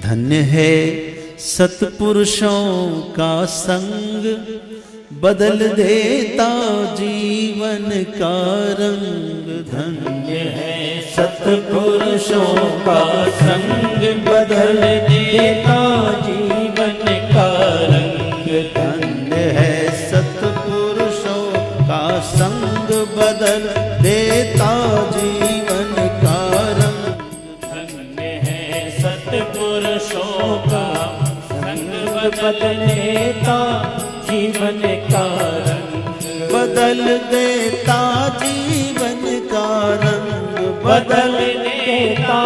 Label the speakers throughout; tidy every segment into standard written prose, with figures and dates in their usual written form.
Speaker 1: धन्य है सत्पुरुषों का संग, बदल देता जीवन का रंग। धन्य है
Speaker 2: सत्पुरुषों का संग, बदल देता जीवन का रंग।
Speaker 1: धन्य है सत्पुरुषों का संग, बदल देता जीवन का रंग।
Speaker 2: धन्य है सत्पुरुषों का संग, बदल देता जीवन का रंग।
Speaker 1: बदल देता जीवन का रंग,
Speaker 2: बदल देता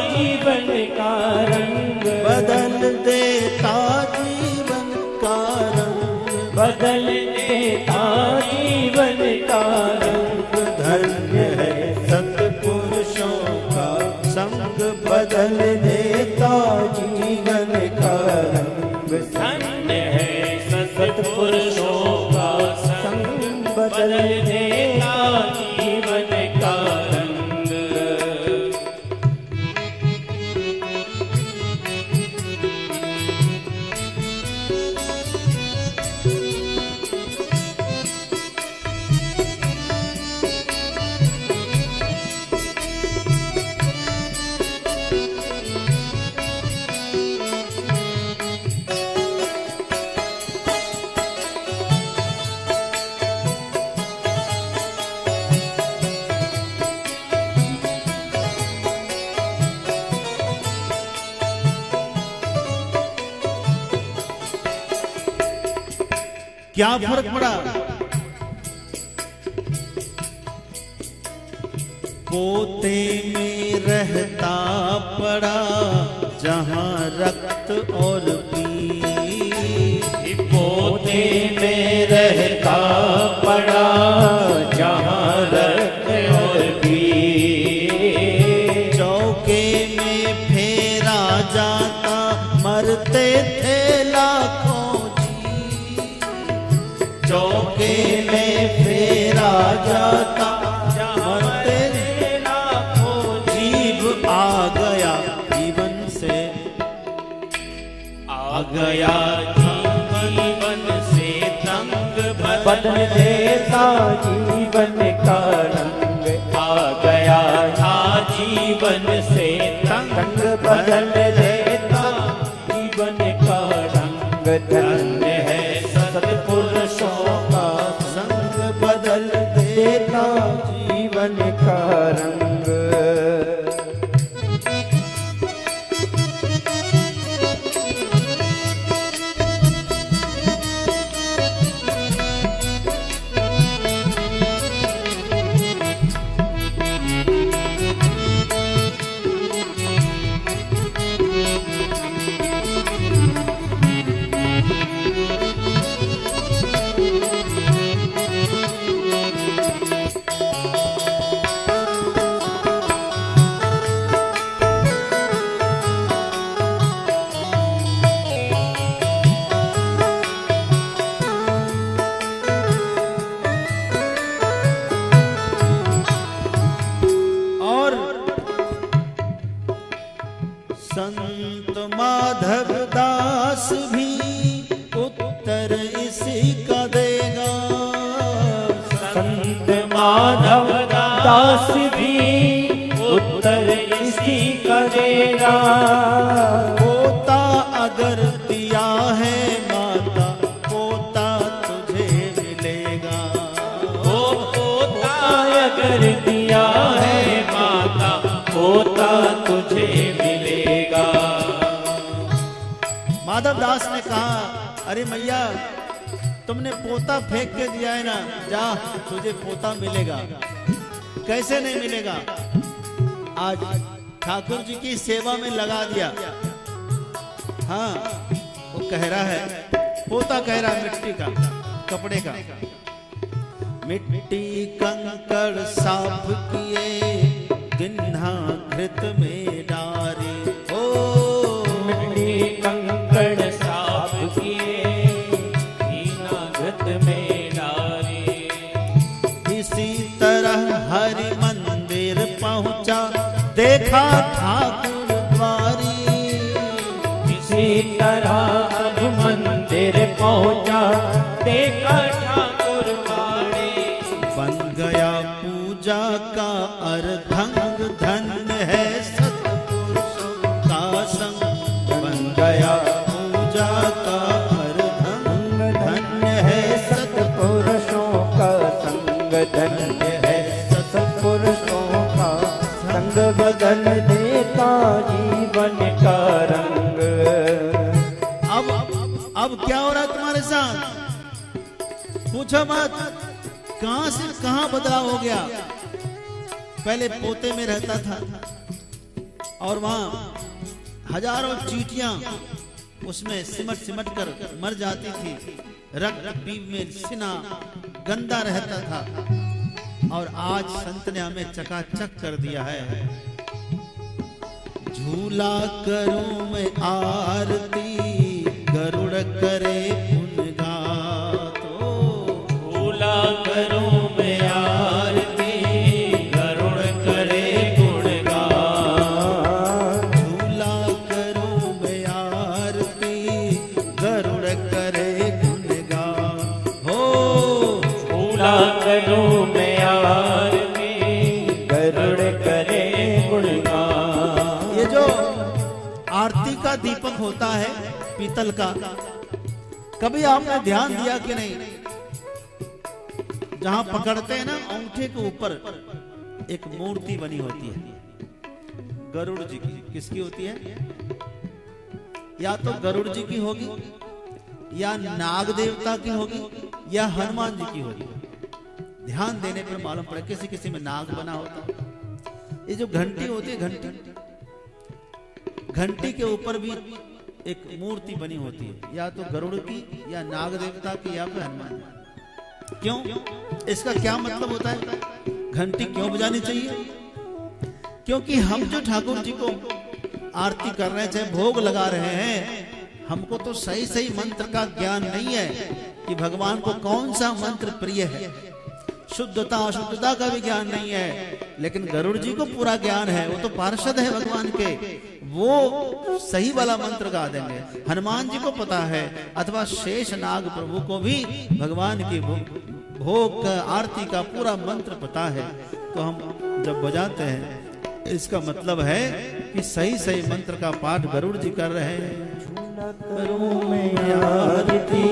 Speaker 2: जीवन का रंग।
Speaker 1: बदल देता जीवन का रंग,
Speaker 2: बदल देता जीवन का रंग।
Speaker 1: धन्य है सत्पुरुषों का संग, बदल देता जीवन का रंग।
Speaker 2: धन्य है सत्पुरुषों का संग, बदल देता जीवन का रंग।
Speaker 1: क्या फर्क पड़ा? पोते में रहता पड़ा जहां रक्त और पीर।
Speaker 2: पोते में रहता पड़ा जहां रक्त और पीर।
Speaker 1: चौके में फेरा जाता मरते थे लाखों जी। चौके में फेरा जाता मरते थे लाखों जीव। आ गया जीवन से,
Speaker 2: आ गया जीवन से तंग, बदल देता जीवन का रंग। आ गया था जीवन से तंग, बदल देता जीवन का रंग। धन्य है सत्पुरुषों का संग, बदल देता जीवन का रंग।
Speaker 1: संत माधव दास भी उत्तर इसी का देगा।
Speaker 2: संत माधव दास भी उत्तर इसी का देगा।
Speaker 1: पोता अगर दिया है माता, पोता तुझे मिलेगा।
Speaker 2: पोता अगर दिया है माता, पोता तुझे मिलेगा।
Speaker 1: माधव दास ने कहा, अरे मैया तुमने पोता फेंक के दिया है ना, जा तुझे पोता मिलेगा। कैसे नहीं मिलेगा? आज ठाकुर जी की सेवा में लगा दिया। हाँ, वो कह रहा है, पोता कह रहा है मिट्टी का, कपड़े का। मिट्टी कंकड़ साफ किए, गिन्हा घृत में डारे। ओ
Speaker 2: मिट्टी कंकड़ साफ किए, गिन्हा घृत में डारे।
Speaker 1: इसी तरह हरि मंदिर पहुंचा, देखा ठाकुर द्वारी।
Speaker 2: इसी तरह अब मंदिर पहुंचा, देखा ठाकुर बाड़े।
Speaker 1: बन गया पूजा का अर्धंग, धन्य है सत्पुरुषों का संग। बन गया पूजा का अर्धंग, धन्य है
Speaker 3: सत्पुरुषों का संग, धन्य है सत्पुरुषों का संग, बदल देता जीवन का रंग।
Speaker 1: अब क्या हो रहा है तुम्हारे साथ? पूछो मत, कहां से कहां बदलाव हो गया। पहले पोते में रहता था और वहां हजारों चींटियां उसमें सिमट सिमट कर मर जाती थी, रक्त पीप में सीना गंदा रहता था। और आज संत ने हमें चकाचक कर दिया है। झूला करूं मैं आरती, गरुड़ करे पुनगात।
Speaker 2: झूला करूं मैं आरती, गरुड़ करे गुणगान।
Speaker 1: झूला करूं मैं आरती, गरुड़ करे गुणगान। हो
Speaker 2: झूला करूं मैं आरती, गरुड़ करे गुणगान।
Speaker 1: ये जो आरती का दीपक होता है पीतल का, कभी आपने ध्यान दिया कि नहीं? जहां पकड़ते हैं ना, अंगूठे के ऊपर एक मूर्ति बनी होती है गरुड़ जी की। किसकी होती है? या तो गरुड़ जी की होगी, या नाग देवता की होगी, या हनुमान जी की होगी। ध्यान देने पर मालूम पड़े किसी किसी में नाग बना होता। ये जो घंटी होती है, घंटी के ऊपर भी एक मूर्ति बनी होती है, या तो गरुड़ की, या नाग देवता की, या फिर हनुमान। क्यों? इसका क्या मतलब होता है? घंटी क्यों बजानी चाहिए? क्योंकि हम जो ठाकुर जी को आरती कर रहे हैं, चाहे भोग लगा रहे हैं, हमको तो सही सही मंत्र का ज्ञान नहीं है कि भगवान को कौन सा मंत्र प्रिय है। शुद्धता अशुद्धता का भी ज्ञान नहीं है, लेकिन गरुड़ जी को पूरा ज्ञान है। वो तो पार्षद है भगवान के, वो सही वाला मंत्र गा देंगे। हनुमान जी को पता है, अथवा शेष नाग प्रभु को भी भगवान की भोग आरती का पूरा मंत्र पता है। तो हम जब बजाते हैं, इसका मतलब है कि सही सही मंत्र का पाठ गरुड़ जी कर रहे हैं।
Speaker 3: करूं मैं आरती,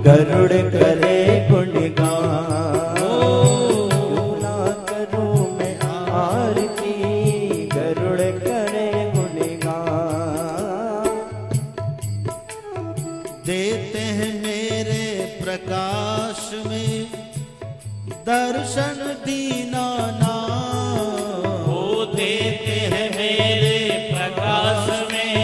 Speaker 3: गरुड़ करे गुणगान। झूला करूं मैं आरती, गरुड़ करे गुणगान।
Speaker 1: देते हैं मेरे प्रकाश में दर्शन दीनानाथ।
Speaker 2: वो देते हैं मेरे प्रकाश में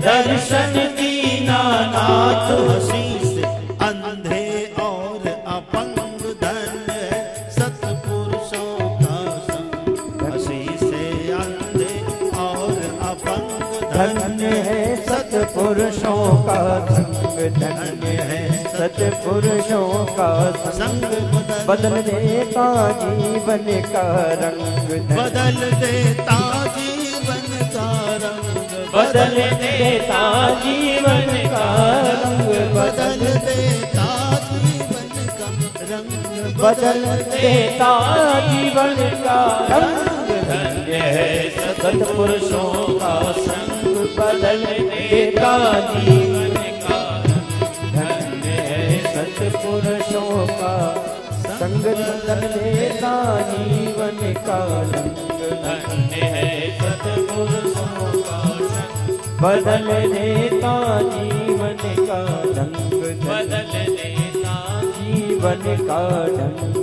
Speaker 2: दर्शन दीनानाथ।
Speaker 1: हंसी से अंधे और अपंग, धन्य है सत्पुरुषों का संग। हंसी से अंधे और अपंग,
Speaker 3: धन्य है सत्पुरुषों का संग, धन्य है सत्पुरुषों का संग। बदल देता जीवन का रंग,
Speaker 1: बदल देता जीवन का रंग।
Speaker 2: बदल देता जीवन का रंग,
Speaker 1: बदल देता जीवन का रंग।
Speaker 2: बदल देता जीवन का रंग। धन्य है सत्पुरुषों का संग, बदल देता जीवन का रंग। धन्य है सत्पुरुषों का संग, बदल देता जीवन का रंग। धन्य है सत्पुरुषों का संग, बदल देता जीवन का रंग। बदल देता जीवन का रंग।